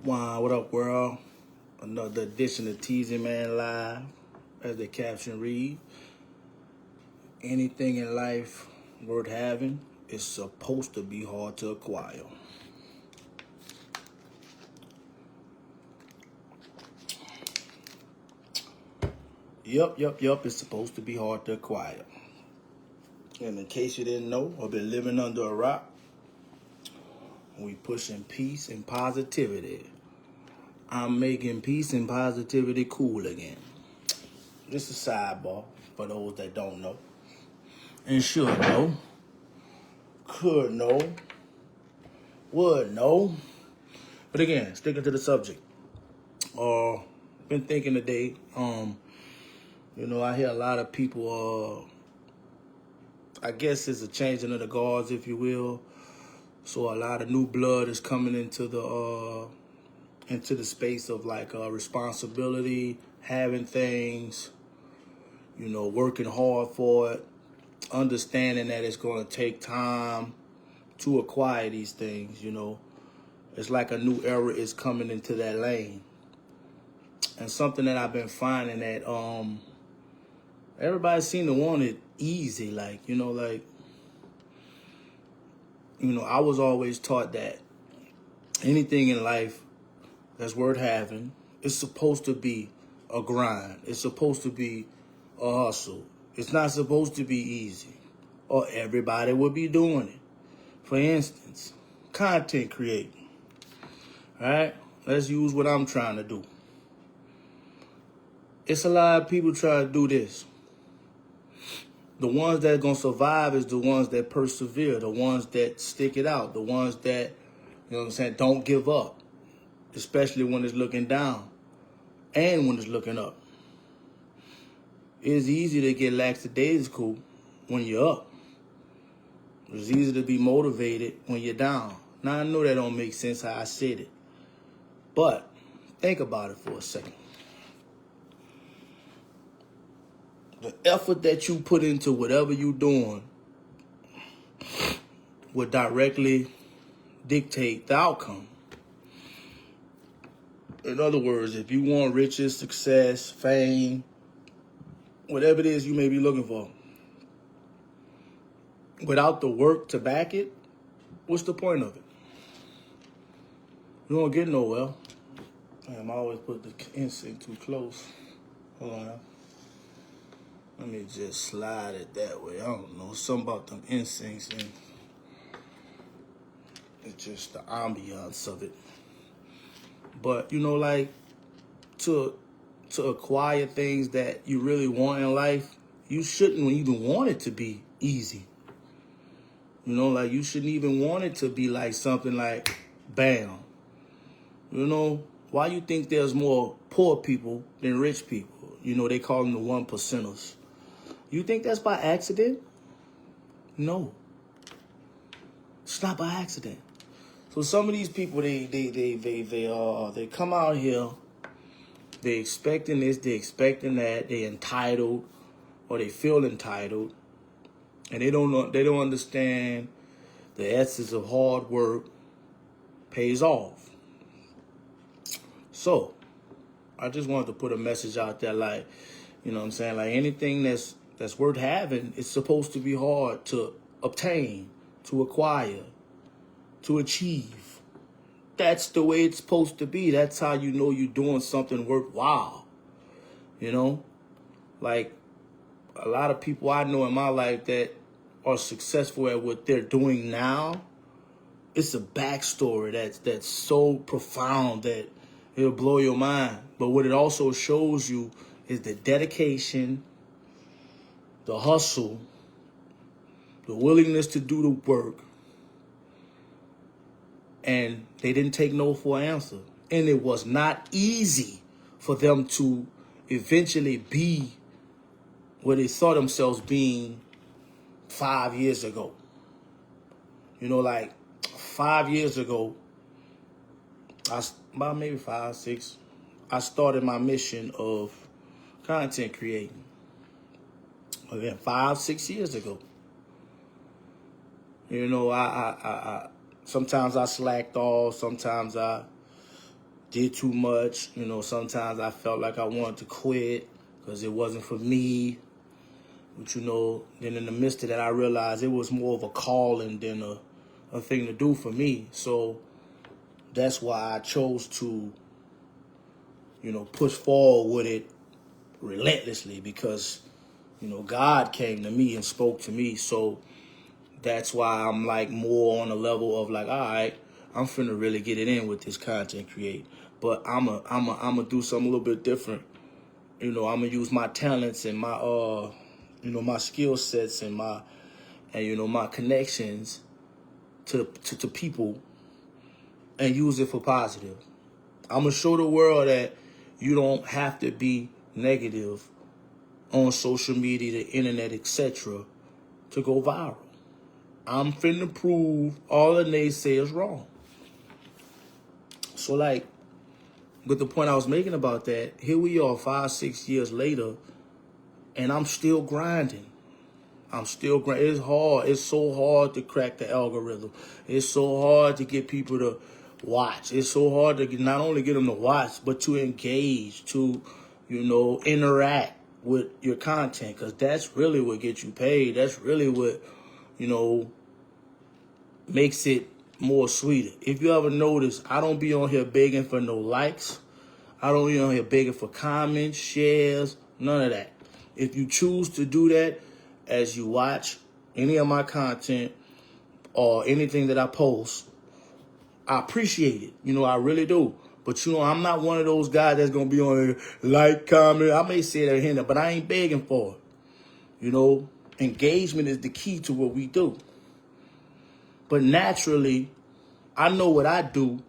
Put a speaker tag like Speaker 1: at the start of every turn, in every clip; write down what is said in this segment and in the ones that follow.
Speaker 1: Wow, what up, world? Another edition of Teasing Man Live. As the caption reads, anything in life worth having is supposed to be hard to acquire. Yup, it's supposed to be hard to acquire. And in case you didn't know or been living under a rock, we pushing peace and positivity. I'm making peace and positivity cool again. Just a sidebar for those that don't know. And should know. Could know. Would know. But again, sticking to the subject. Been thinking today, I hear a lot of people, I guess it's a changing of the guards, if you will. So a lot of new blood is coming into the space of responsibility, having things, working hard for it, understanding that it's going to take time to acquire these things, It's like a new era is coming into that lane. And something that I've been finding that everybody seem to want it easy, I was always taught that anything in life that's worth having is supposed to be a grind. It's supposed to be a hustle. It's not supposed to be easy, or everybody would be doing it. For instance, content creating. All right, let's use what I'm trying to do. It's a lot of people trying to do this. The ones that are going to survive is the ones that persevere, the ones that stick it out, the ones that, don't give up, especially when it's looking down and when it's looking up. It's easy to get lackadaisical when you're up. It's easy to be motivated when you're down. Now, I know that don't make sense how I said it, but think about it for a second. The effort that you put into whatever you're doing will directly dictate the outcome. In other words, if you want riches, success, fame, whatever it is you may be looking for, without the work to back it, what's the point of it? You won't get nowhere. Damn, I always put the instinct too close. Hold on. Let me just slide it that way. I don't know. Something about them instincts and it's just the ambiance of it. But, to acquire things that you really want in life, you shouldn't even want it to be easy. You shouldn't even want it to be like something like, bam. Why you think there's more poor people than rich people? They call them the 1%ers. You think that's by accident? No. It's not by accident. So some of these people, they come out here, they expecting this, they expecting that, they entitled, or they feel entitled, and they don't understand the essence of hard work pays off. So I just wanted to put a message out there, anything that's worth having, it's supposed to be hard to obtain, to acquire, to achieve. That's the way it's supposed to be. That's how you know you're doing something worthwhile. Like a lot of people I know in my life that are successful at what they're doing now, it's a backstory that's so profound that it'll blow your mind. But what it also shows you is the dedication, the hustle, the willingness to do the work. And they didn't take no for an answer. And it was not easy for them to eventually be where they saw themselves being 5 years ago. 5 years ago, about maybe 5, 6, I started my mission of content creating. Again, 5, 6 years ago. I sometimes I slacked off. Sometimes I did too much. You know, sometimes I felt like I wanted to quit because it wasn't for me. But, you know, then in the midst of that, I realized it was more of a calling than a thing to do for me. So that's why I chose to, you know, push forward with it relentlessly, because, you know, God came to me and spoke to me. So that's why I'm like more on a level of like, all right, I'm finna really get it in with this content create. But I'm a do something a little bit different. You know, I'm gonna use my talents and my you know, my skill sets and you know, my connections to people, and use it for positive. I'm gonna show the world that you don't have to be negative on social media, the internet, etc., to go viral. I'm finna prove all the naysayers wrong. So, like, with the point I was making about that, here we are 5-6 years later, and I'm still grinding. It's hard. It's so hard to crack the algorithm. It's so hard to get people to watch. It's so hard to not only get them to watch, but to engage, to, you know, interact with your content, because that's really what gets you paid. That's really what, you know, makes it more sweeter. If you ever notice, I don't be on here begging for no likes. I don't be on here begging for comments, shares, none of that. If you choose to do that as you watch any of my content or anything that I post, I appreciate it. You know, I really do. But, you know, I'm not one of those guys that's going to be on here, like, comment. I may say that here, but I ain't begging for it. You know, engagement is the key to what we do. But naturally, I know what I do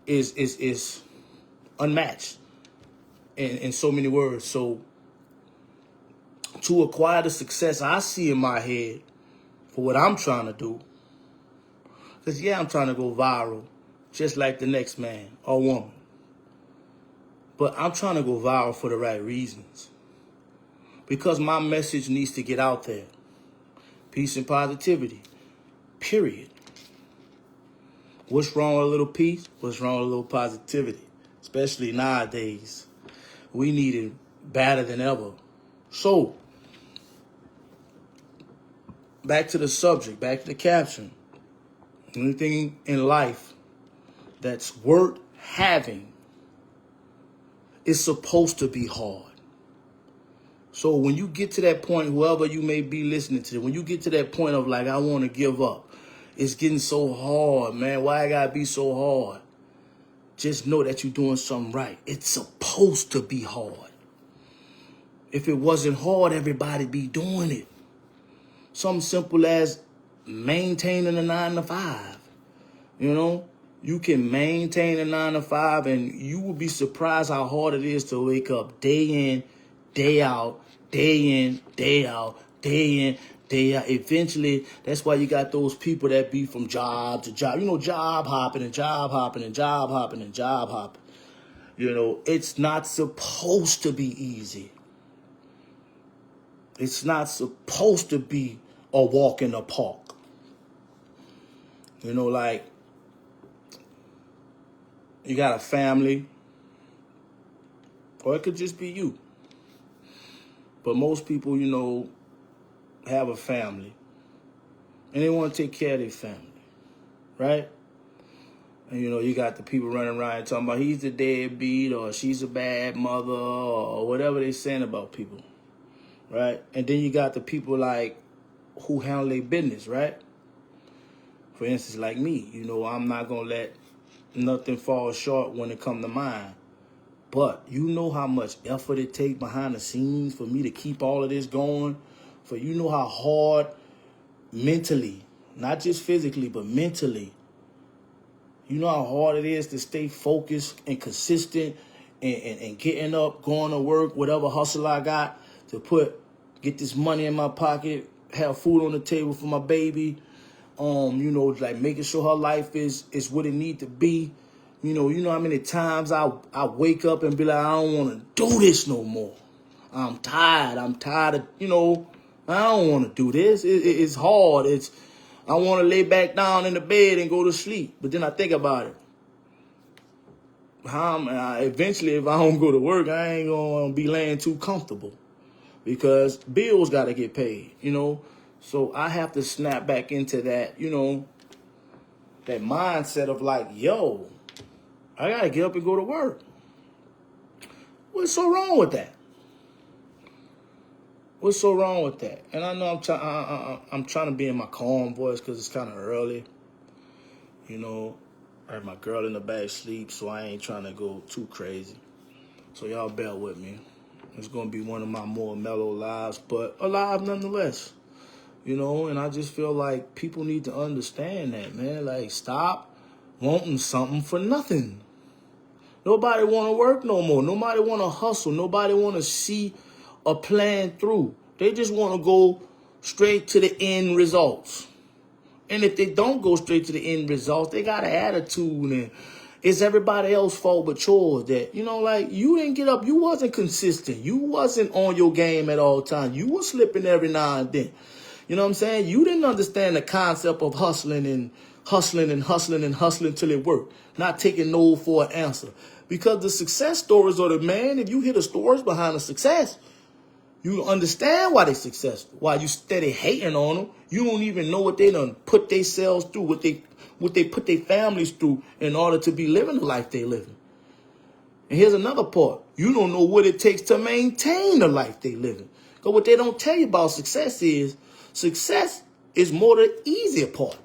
Speaker 1: is unmatched in so many words. So to acquire the success I see in my head for what I'm trying to do, because, yeah, I'm trying to go viral, just like the next man or woman. But I'm trying to go viral for the right reasons. Because my message needs to get out there. Peace and positivity. Period. What's wrong with a little peace? What's wrong with a little positivity? Especially nowadays. We need it better than ever. So, back to the subject, back to the caption. Anything in life that's worth having is supposed to be hard. So when you get to that point, whoever you may be listening to, when you get to that point of like, I want to give up, it's getting so hard, man. Why it gotta be so hard? Just know that you're doing something right. It's supposed to be hard. If it wasn't hard, everybody be doing it. Something simple as maintaining a 9-to-5. You know, you can maintain a 9-to-5, and you will be surprised how hard it is to wake up day in, day out, day in, day out, day in, day out. Eventually, that's why you got those people that be from job to job. You know, job hopping and job hopping and job hopping and job hopping. You know, it's not supposed to be easy. It's not supposed to be a walk in the park. You know, like, you got a family, or it could just be you. But most people, you know, have a family, and they want to take care of their family, right? And, you know, you got the people running around talking about he's a deadbeat, or she's a bad mother, or whatever they're saying about people, right? And then you got the people, like, who handle their business, right? For instance, like me, you know, I'm not going to let nothing fall short when it comes to mine. But you know how much effort it takes behind the scenes for me to keep all of this going? For you know how hard mentally, not just physically, but mentally, you know how hard it is to stay focused and consistent and getting up, going to work, whatever hustle I got to get this money in my pocket, have food on the table for my baby, you know, like making sure her life is what it need to be. You know how many times I wake up and be like, I don't want to do this no more. I'm tired of, you know, I don't want to do this. It's hard. I want to lay back down in the bed and go to sleep. But then I think about it. eventually, if I don't go to work, I ain't going to be laying too comfortable because bills got to get paid, you know. So I have to snap back into that, you know, that mindset of like, yo, I got to get up and go to work. What's so wrong with that? What's so wrong with that? And I know I'm trying to be in my calm voice because it's kind of early. You know, I have my girl in the back sleep, so I ain't trying to go too crazy. So y'all bear with me. It's going to be one of my more mellow lives, but alive nonetheless. You know, and I just feel like people need to understand that, man. Like, stop wanting something for nothing. Nobody want to work no more. Nobody want to hustle. Nobody want to see a plan through. They just want to go straight to the end results. And if they don't go straight to the end results, they got an attitude and it's everybody else's fault but yours. That, you know, like, you didn't get up. You wasn't consistent. You wasn't on your game at all times. You were slipping every now and then. You know what I'm saying? You didn't understand the concept of hustling till it worked. Not taking no for an answer. Because the success stories are the man, if you hear the stories behind the success, you understand why they successful. Why you steady hating on them. You don't even know what they done put themselves through, what they put their families through in order to be living the life they living. And here's another part. You don't know what it takes to maintain the life they living. Because what they don't tell you about success is more the easier part,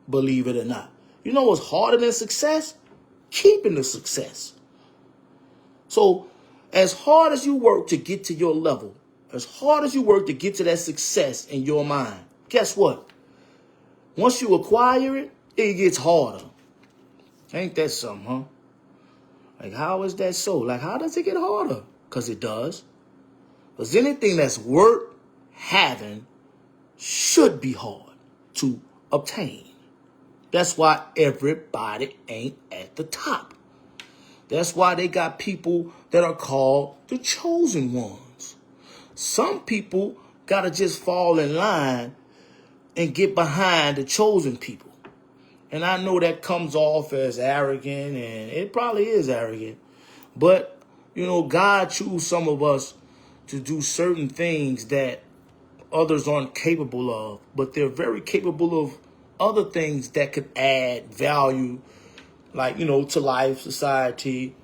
Speaker 1: believe it or not. You know what's harder than success? Keeping the success. So as hard as you work to get to your level, as hard as you work to get to that success in your mind, guess what? Once you acquire it, it gets harder. Ain't that something, huh? Like, how is that so? Like, how does it get harder? Because it does. Because anything that's worth having should be hard to obtain. That's why everybody ain't at the top. That's why they got people that are called the chosen ones. Some people got to just fall in line and get behind the chosen people. And I know that comes off as arrogant, and it probably is arrogant. But, you know, God chose some of us to do certain things that others aren't capable of, but they're very capable of other things that could add value, like, you know, to life, society,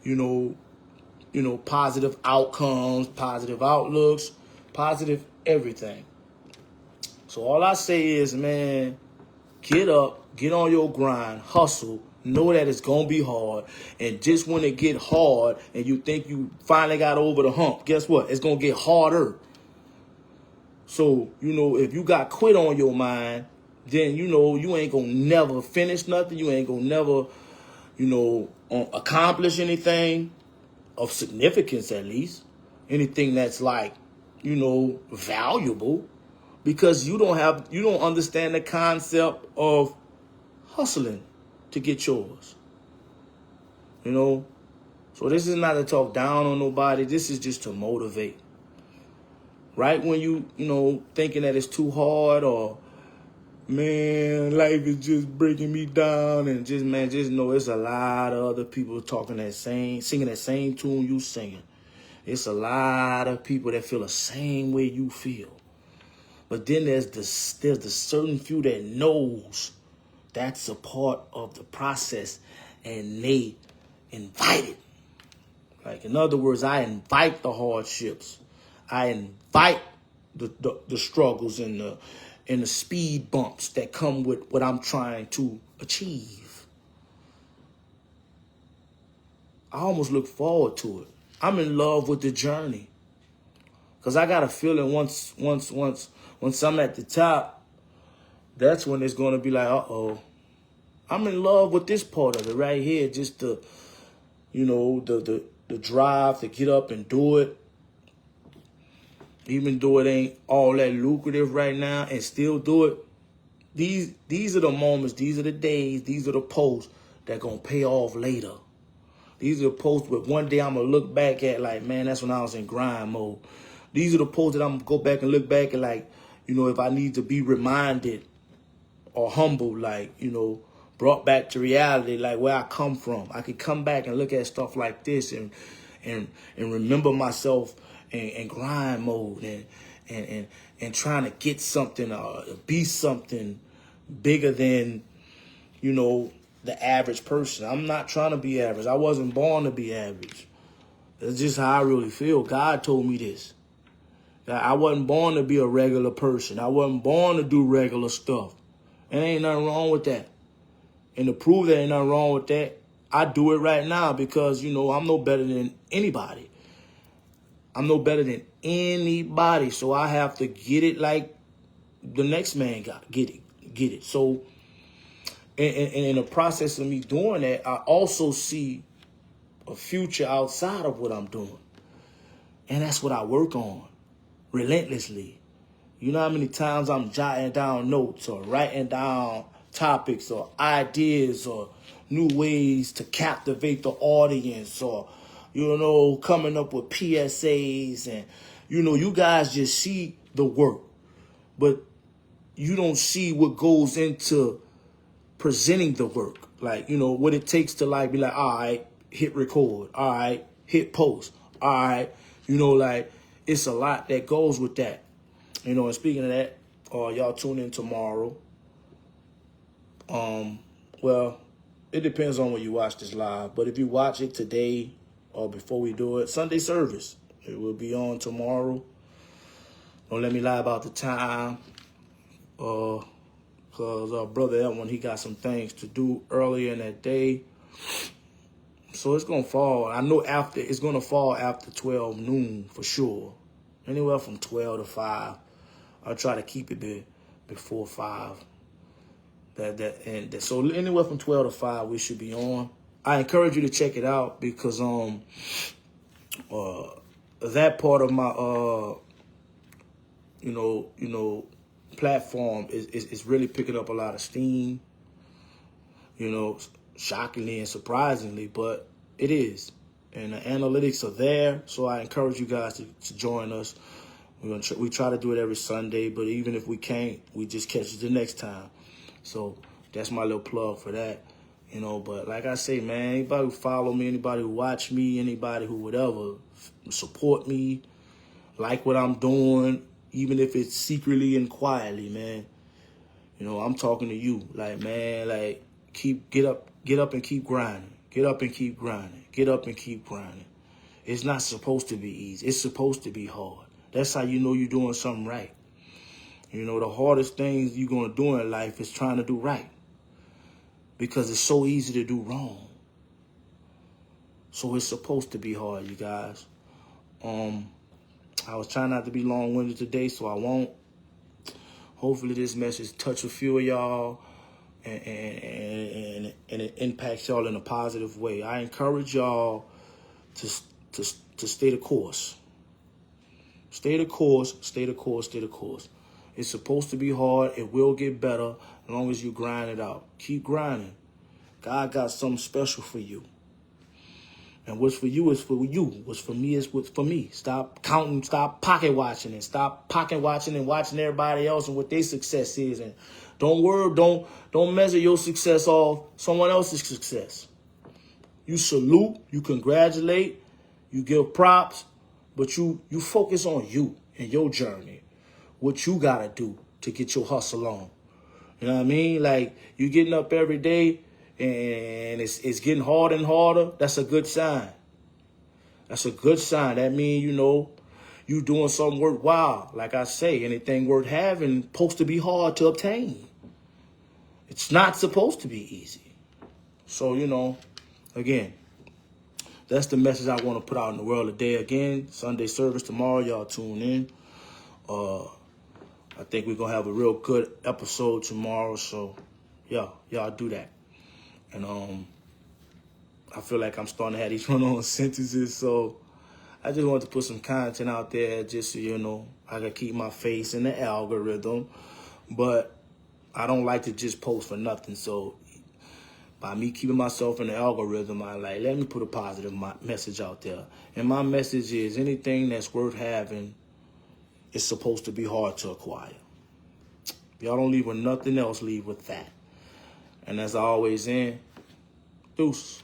Speaker 1: you know, positive outcomes, positive outlooks, positive everything. So all I say is, man, get up, get on your grind, hustle, know that it's going to be hard. And just when it get hard and you think you finally got over the hump, guess what? It's going to get harder. So, you know, if you got quit on your mind, then, you know, you ain't going to never finish nothing. You ain't going to never, you know, accomplish anything of significance, at least. Anything that's like, you know, valuable. Because you don't understand the concept of hustling to get yours. You know? So this is not to talk down on nobody. This is just to motivate. Right when you know, thinking that it's too hard or, man, life is just breaking me down, and just know it's a lot of other people singing that same tune you singing. It's a lot of people that feel the same way you feel. But then there's the certain few that knows that's a part of the process, and they invite it. Like, in other words, I invite the hardships. I invite the struggles and the speed bumps that come with what I'm trying to achieve. I almost look forward to it. I'm in love with the journey. Because I got a feeling once I'm at the top, that's when it's going to be like, uh-oh. I'm in love with this part of it right here. Just the, you know, the drive to get up and do it. Even though it ain't all that lucrative right now, and still do it. These are the moments, these are the days, these are the posts that going to pay off later. These are the posts where one day I'm going to look back at like, man, that's when I was in grind mode. These are the posts that I'm going to go back and look back at like, you know, if I need to be reminded or humbled, like, you know, brought back to reality, like where I come from. I could come back and look at stuff like this and remember myself in grind mode and trying to get something or be something bigger than, you know, the average person. I'm not trying to be average. I wasn't born to be average. That's just how I really feel. God told me this. That I wasn't born to be a regular person. I wasn't born to do regular stuff. And ain't nothing wrong with that. And to prove that ain't nothing wrong with that, I do it right now because, you know, I'm no better than anybody. I'm no better than anybody. So I have to get it like the next man get it. So in the process of me doing that, I also see a future outside of what I'm doing. And that's what I work on relentlessly. You know how many times I'm jotting down notes or writing down topics or ideas or new ways to captivate the audience or, you know, coming up with PSAs and, you know, you guys just see the work, but you don't see what goes into presenting the work. Like, you know, what it takes to like be like, all right, hit record. All right, hit post. All right, you know, like it's a lot that goes with that. You know, and speaking of that, y'all tune in tomorrow. Well, it depends on when you watch this live, but if you watch it today or before we do it, Sunday service, it will be on tomorrow. Don't let me lie about the time, because our brother Edwin, he got some things to do earlier in that day. So it's going to fall. I know it's going to fall after 12 noon for sure. Anywhere from 12 to 5. I'll try to keep it before 5. So anywhere from 12 to 5, we should be on. I encourage you to check it out because that part of my platform is really picking up a lot of steam. You know, shockingly and surprisingly, but it is. And the analytics are there, so I encourage you guys to join us. We try to do it every Sunday, but even if we can't, we just catch it the next time. So that's my little plug for that, you know. But like I say, man, anybody who follow me, anybody who watch me, anybody who whatever, support me, like what I'm doing, even if it's secretly and quietly, man. You know, I'm talking to you, like, man, like, get up and keep grinding. Get up and keep grinding. Get up and keep grinding. It's not supposed to be easy. It's supposed to be hard. That's how you know you're doing something right. You know, the hardest things you're going to do in life is trying to do right. Because it's so easy to do wrong. So it's supposed to be hard, you guys. I was trying not to be long-winded today, so I won't. Hopefully this message touch a few of y'all and it impacts y'all in a positive way. I encourage y'all to stay the course. Stay the course, stay the course, stay the course. It's supposed to be hard. It will get better as long as you grind it out. Keep grinding. God got something special for you. And what's for you is for you. What's for me is what's for me. Stop counting, stop pocket watching and stop pocket watching and watching everybody else and what their success is. And don't measure your success off someone else's success. You salute, you congratulate, you give props, but you focus on you and your journey. What you gotta do to get your hustle on. You know what I mean? Like, you getting up every day and it's getting harder and harder. That's a good sign. That's a good sign. That means, you know, you doing something worthwhile. Like I say, anything worth having supposed to be hard to obtain. It's not supposed to be easy. So, you know, again, that's the message I want to put out in the world today. Again, Sunday service tomorrow. Y'all tune in. I think we're going to have a real good episode tomorrow. So, yeah, y'all do that. And I feel like I'm starting to have these run-on sentences. So, I just wanted to put some content out there just so, you know, I can keep my face in the algorithm. But I don't like to just post for nothing. So, by me keeping myself in the algorithm, I like, let me put a positive message out there. And my message is anything that's worth having is supposed to be hard to acquire. If y'all don't leave with nothing else, leave with that. And as I always end, deuce.